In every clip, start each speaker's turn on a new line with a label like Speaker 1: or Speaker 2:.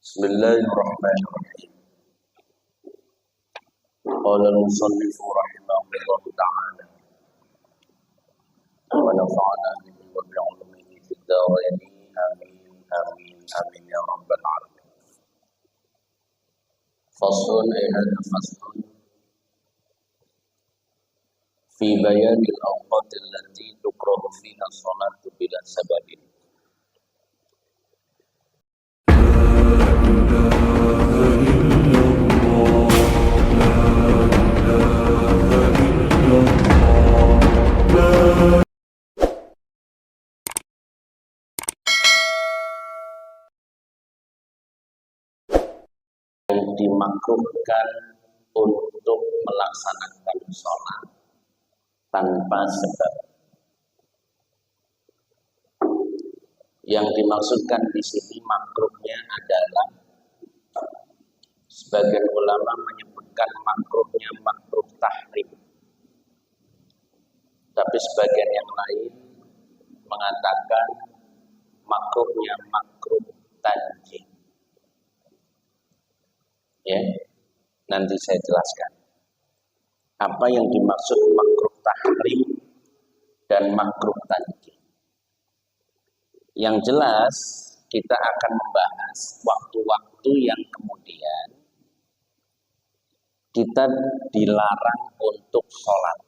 Speaker 1: Bismillahirrahmanirrahim. Qala al-musannif rahimahullahu ta'ala wa nafa'ana bihi wa bi'ulumihi fid dharain amin amin amin ya rabbal alamin. Faslun hadha faslun fi bayanil awqatil lati tukrahu fiha salatu bila sababin. Yang dimakruhkan untuk melaksanakan sholat tanpa sebab. Yang dimaksudkan di sini makruhnya adalah sebagian ulama menyebutkan makruhnya makruh tahrim, tapi sebagian yang lain mengatakan makruhnya makruh tanjih. Ya, nanti saya jelaskan apa yang dimaksud makruh tahrim dan makruh tanjih. Yang jelas kita akan membahas waktu-waktu yang kemudian kita dilarang untuk sholat.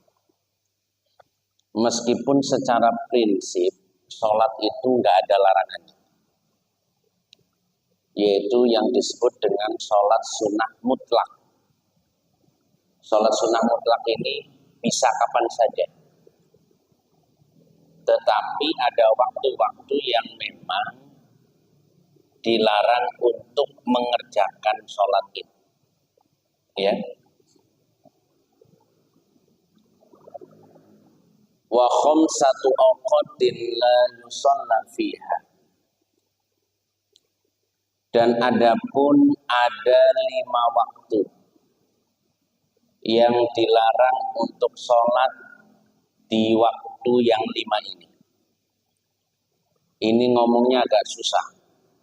Speaker 1: Meskipun secara prinsip sholat itu nggak ada larangannya, yaitu yang disebut dengan sholat sunnah mutlak. Sholat sunnah mutlak ini bisa kapan saja, tetapi ada waktu-waktu yang memang dilarang untuk mengerjakan sholat itu. Ya. Wa khamsatu awqatin la yusalla fiha. Dan adapun ada 5 waktu yang dilarang untuk sholat di waktu yang 5 ini. Ini ngomongnya agak susah,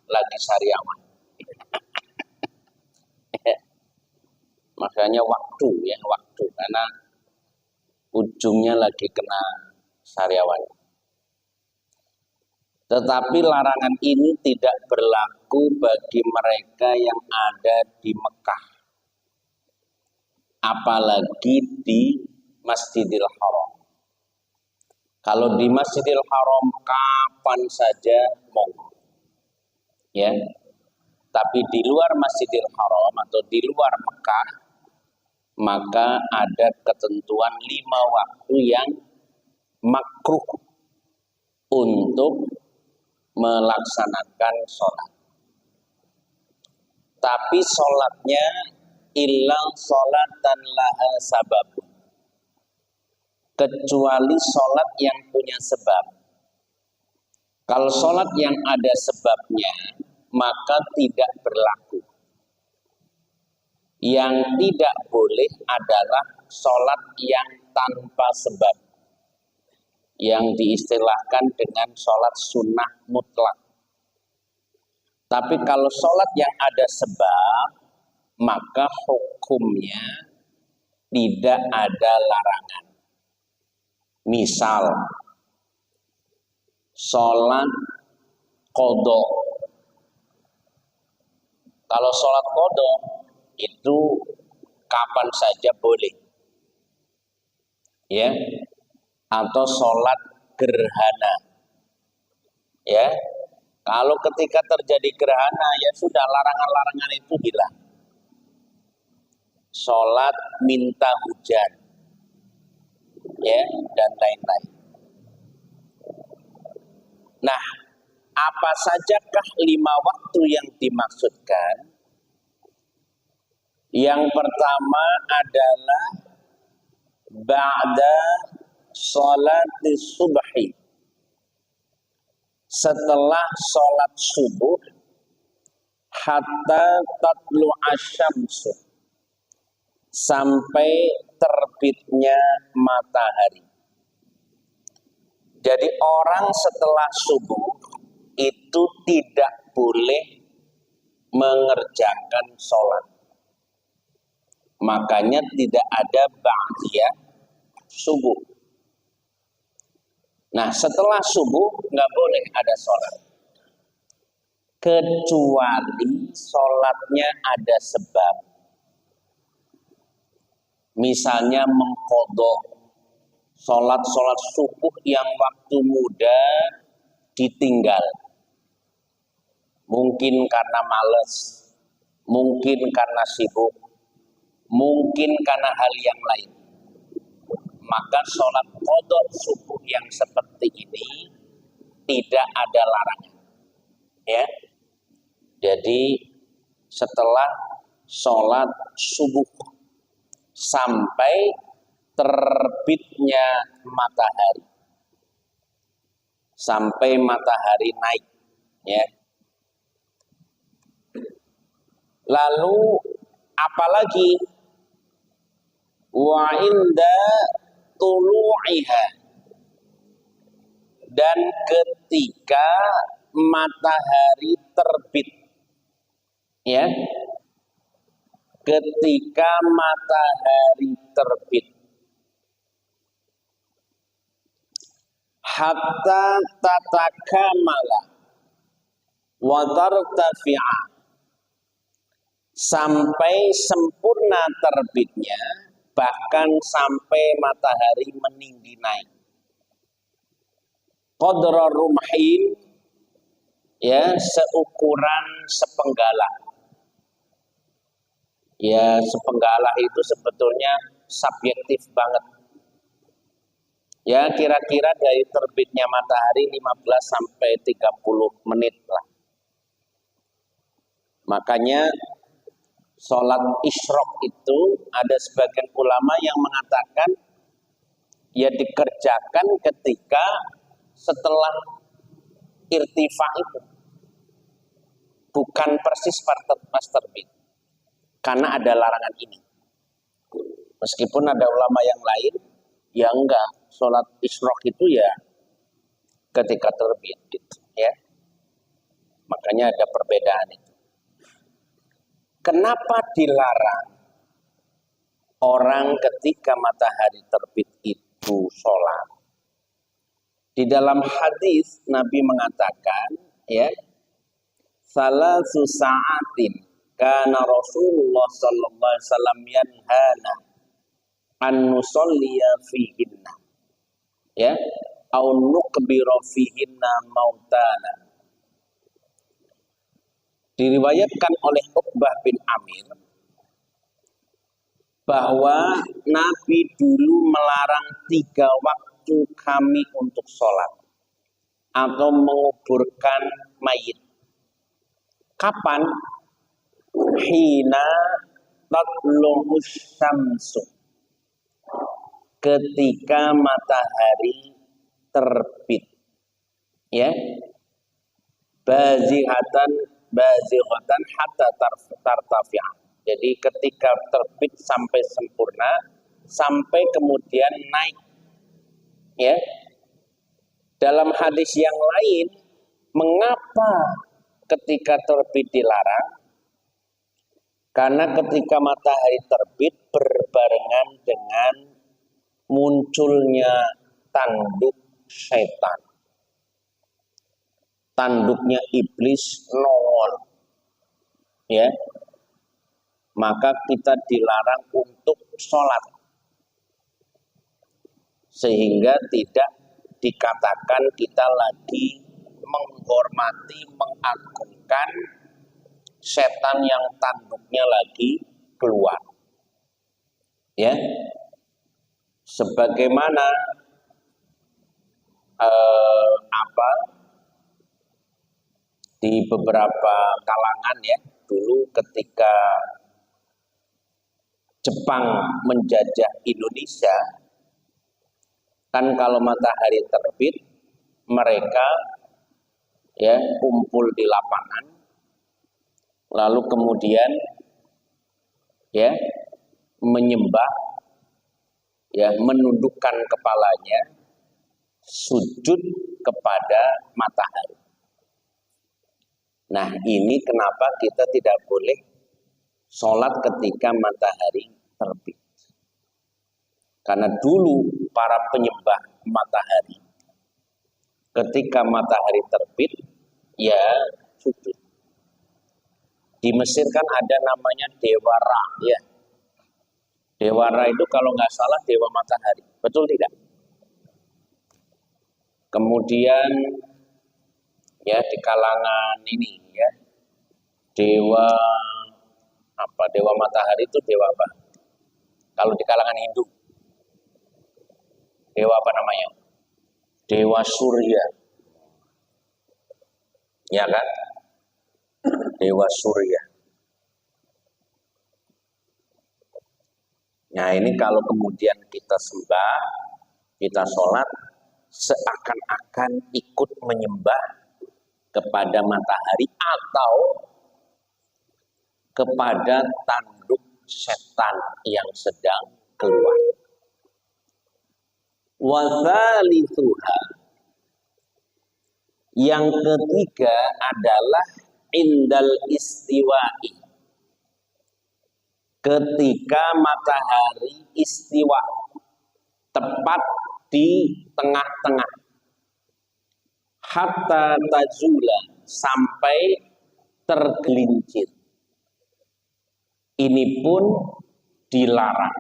Speaker 1: lagi sariawan. Makanya waktu, karena ujungnya lagi kena sariawan. Tetapi larangan ini tidak berlaku bagi mereka yang ada di Mekah, apalagi di Masjidil Haram. Kalau di Masjidil Haram kapan saja monggo, ya. Tapi di luar Masjidil Haram atau di luar Mekah, maka ada ketentuan 5 waktu yang makruh untuk melaksanakan sholat. Tapi sholatnya ilal sholatan laha sababun, kecuali sholat yang punya sebab. Kalau sholat yang ada sebabnya, maka tidak berlaku. Yang tidak boleh adalah sholat yang tanpa sebab, yang diistilahkan dengan sholat sunnah mutlak. Tapi kalau sholat yang ada sebab, maka hukumnya tidak ada larangan. Misal, sholat qadha. Kalau sholat qadha itu kapan saja boleh, ya. Atau sholat gerhana, ya. Kalau ketika terjadi gerhana, ya sudah, larangan-larangan itu hilang. Sholat minta hujan, ya, dan lain-lain. Nah, apa sajakah 5 waktu yang dimaksudkan? Yang pertama adalah ba'da sholati subhi, setelah sholat subuh, hatta tatlu asyamsu, sampai terbitnya matahari. Jadi orang setelah subuh itu tidak boleh mengerjakan sholat. Makanya tidak ada ba'diyah subuh. Nah, setelah subuh nggak boleh ada sholat, kecuali sholatnya ada sebab. Misalnya mengqadha sholat subuh yang waktu muda ditinggal. Mungkin karena malas, mungkin karena sibuk, mungkin karena hal yang lain. Maka sholat qadha subuh yang seperti ini tidak ada larangan. Ya, jadi setelah sholat subuh sampai terbitnya matahari, sampai matahari naik, ya. Lalu apalagi wa inda tulu'iha, dan ketika matahari terbit, ya, ketika matahari terbit, hatta tatakamala wa tartafi'a, sampai sempurna terbitnya, bahkan sampai matahari meninggi naik. Qadra rumhin, ya, seukuran sepenggalah. Ya, sepenggalah itu sebetulnya subjektif banget. Ya, kira-kira dari terbitnya matahari 15 sampai 30 menit lah. Makanya sholat isyraq itu ada sebagian ulama yang mengatakan ya dikerjakan ketika setelah irtifa itu, bukan persis pas terbit, karena ada larangan ini. Meskipun ada ulama yang lain ya enggak, sholat isyraq itu ya ketika terbit gitu, ya. Makanya ada perbedaan itu. Kenapa dilarang orang ketika matahari terbit itu sholat? Di dalam hadis Nabi mengatakan, ya, salasu sa'atin kana Rasulullah sallallahu alaihi wasallam yanhana an nusalliya fihinna, ya, au nukbira fihinna mautana. Diriwayatkan oleh Uqbah bin Amir bahwa Nabi dulu melarang 3 waktu kami untuk sholat atau menguburkan mayit. Kapan? Hina tatlu'us syamsu, ketika matahari terbit, ya, bazighatan hatta tartafi'a. Jadi ketika terbit sampai sempurna, sampai kemudian naik, ya. Dalam hadis yang lain, mengapa ketika terbit dilarang? Karena ketika matahari terbit berbarengan dengan munculnya tanduk syaitan, tanduknya iblis nongol, ya, maka kita dilarang untuk sholat, sehingga tidak dikatakan kita lagi menghormati, mengagungkan setan yang tanduknya lagi keluar, ya. Sebagaimana di beberapa kalangan, ya, dulu ketika Jepang menjajah Indonesia, kan kalau matahari terbit mereka, ya, kumpul di lapangan, lalu kemudian, ya, menyembah, ya, menundukkan kepalanya, sujud kepada matahari. Nah, ini kenapa kita tidak boleh sholat ketika matahari terbit. Karena dulu para penyembah matahari, ketika matahari terbit, ya sujud. Di Mesir kan ada namanya Dewa Ra, ya. Dewa Ra itu kalau nggak salah dewa matahari, betul tidak? Kemudian ya di kalangan ini ya, dewa apa? Dewa matahari itu dewa apa? Kalau di kalangan Hindu, dewa apa namanya? Dewa Surya, ya kan? Dewa Surya. Nah ini kalau kemudian kita sembah, kita sholat, seakan-akan ikut menyembah kepada matahari atau kepada tanduk setan yang sedang keluar. Wa tsalitsuha, yang ketiga adalah indal istiwa'i, ketika matahari istiwa, tepat di tengah-tengah, hatta tazula, sampai tergelincir. Ini pun dilarang.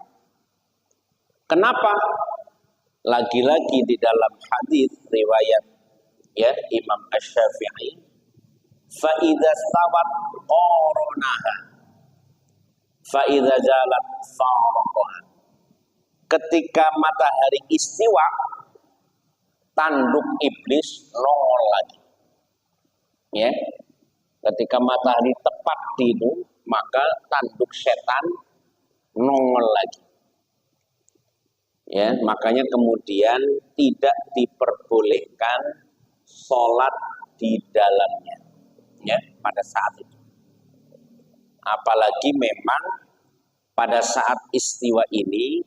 Speaker 1: Kenapa? Lagi-lagi di dalam hadis riwayat ya Imam Asy-Syafi'i, fa idza stawat qoronaha fa idza jalat faraqaha. Ketika matahari istiwa, tanduk iblis nongol lagi. Ya. Ketika matahari tepat di itu, maka tanduk setan nongol lagi. Ya, makanya kemudian tidak diperbolehkan sholat di dalamnya, ya, pada saat itu. Apalagi memang pada saat istiwa ini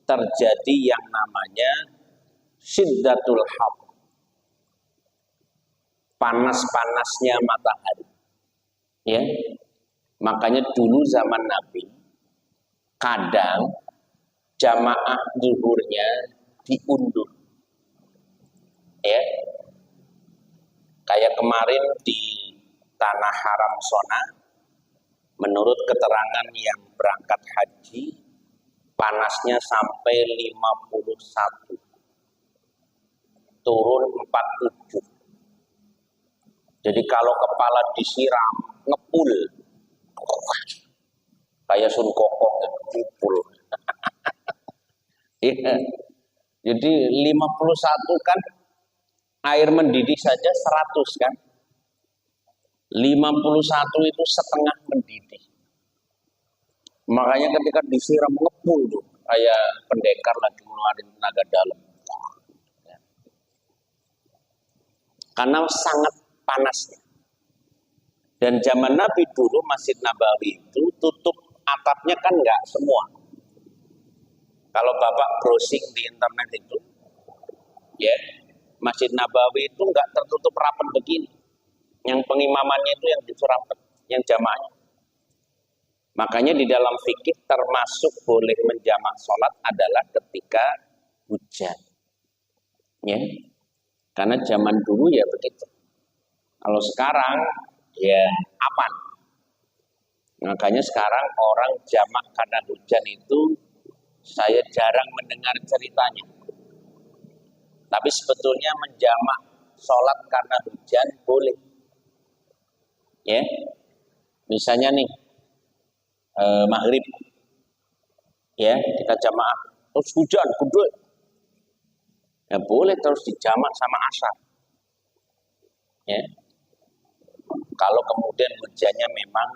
Speaker 1: terjadi yang namanya syiddatul har, panas-panasnya matahari. Ya, makanya dulu zaman Nabi kadang jamaah zuhurnya diundur. Ya, kayak kemarin di Tanah Haram Sona, menurut keterangan yang berangkat haji, panasnya sampai 51, turun 47. Jadi kalau kepala disiram, ngepul, kayak sun kokong, ngepul. Ya. Jadi 51 kan air mendidih saja 100 kan. 51 itu setengah mendidih. Makanya ketika disiram ngepul tuh, kayak pendekar lagi ngeluarin tenaga dalam. Karena sangat panasnya. Dan zaman Nabi dulu Masjid Nabawi itu tutup atapnya kan enggak semua. Kalau Bapak browsing di internet itu, ya, Masjid Nabawi itu enggak tertutup rapat begini. Yang pengimamannya itu yang justru rapat, yang jamaahnya. Makanya di dalam fikih termasuk boleh menjamak sholat adalah ketika hujan. Ya. Karena zaman dulu ya begitu. Kalau sekarang ya aman. Makanya sekarang orang jamak karena hujan itu saya jarang mendengar ceritanya. Tapi sebetulnya menjamak sholat karena hujan boleh. Ya, misalnya nih maghrib, ya kita jamaah, terus hujan gede, ya boleh terus dijamak sama asar. Ya, kalau kemudian hujannya memang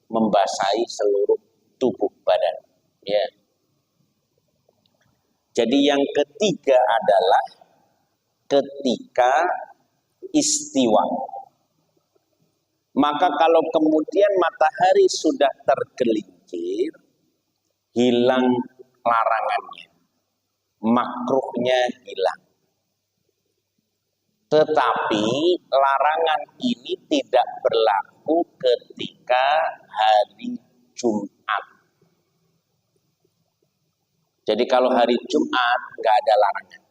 Speaker 1: membasahi seluruh tubuh badan. Ya. Jadi yang ketiga adalah ketika istiwa. Maka kalau kemudian matahari sudah tergelincir, hilang larangannya, makruhnya hilang. Tetapi larangan ini tidak berlaku ketika hari Jumat. Jadi kalau hari Jumat nggak ada larangan.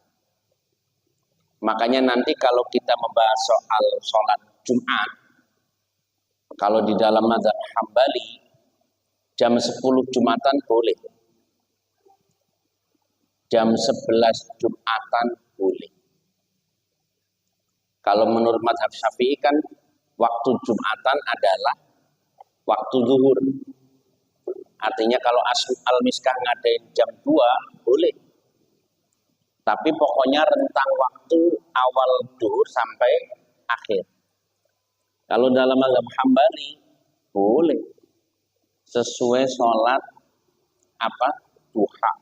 Speaker 1: Makanya nanti kalau kita membahas soal sholat Jumat, kalau di dalam mazhab Hambali, jam 10 Jumatan boleh. Jam 11 Jumatan boleh. Kalau menurut mazhab Syafi'i kan waktu Jumatan adalah waktu zuhur. Artinya kalau al-miskah ngadain jam 2 boleh. Tapi pokoknya rentang waktu awal zuhur sampai akhir. Kalau dalam mazhab Hambali boleh sesuai sholat duha.